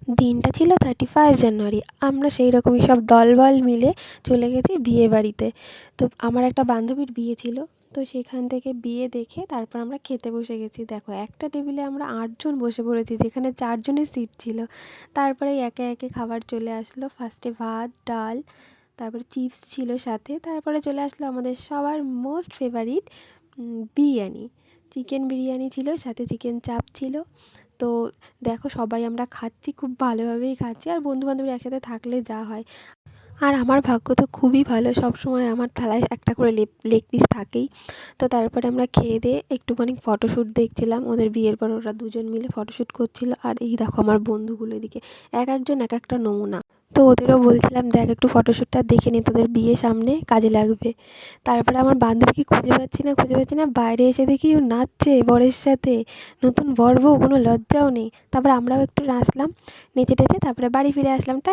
দিনটা ছিল 31 জানুয়ারি। আমরা সেই রকমই সব দলবল মিলে চলে গেছি বিয়ে বাড়িতে। তো আমার একটা বান্ধবীর বিয়ে ছিল। তো সেখান থেকে বিয়ে দেখে তারপর আমরা খেতে বসে গেছি। দেখো একটা টেবিলে আমরা ৮ জন বসে পড়েছি, যেখানে ৪ জনের সিট ছিল। তারপরে একে একে খাবার চলে আসলো। ফার্স্টে ভাত, ডাল, তারপরে চিপস ছিল সাথে। তারপরে চলে আসলো আমাদের সবার most favourite biryani. Chicken biryani ছিল, সাথে চিকেন চাপ ছিল। তো দেখো সবাই আমরা খাচ্ছি, খুব ভালোভাবেই খাচ্ছি। আর বন্ধু-বান্ধবীরা একসাথে থাকলে যা হয়। আর আমার ভাগ্য তো খুবই ভালো, সবসময় আমার থালায় একটা করে লেগ পিস থাকেই। তো তারপরে আমরা খেয়ে-দেয়ে একটুখানি ফটোশ্যুট দেখছিলাম। ওদের বিয়ের পর ওরা দুজন মিলে ফটোশ্যুট করছিল। আর এই দেখো আমার বন্ধুগুলো এদিকে এক-একজন এক-একটা নমুনা। তো ওদেরও বলছিলাম, দেখ একটু ফটোশ্যুটটা দেখে নে, তোদের বিয়ে সামনে কাজে লাগবে। তারপরে আমার বান্ধবীকে খুঁজে পাচ্ছি না, বাইরে এসে দেখি ও নাচছে বরের সাথে। নতুন বর বউ, কোনো লজ্জাও নেই। তারপর আমরাও একটু নাচলাম, নেচে-টেচে তারপরে বাড়ি ফিরে আসলাম। টাটা।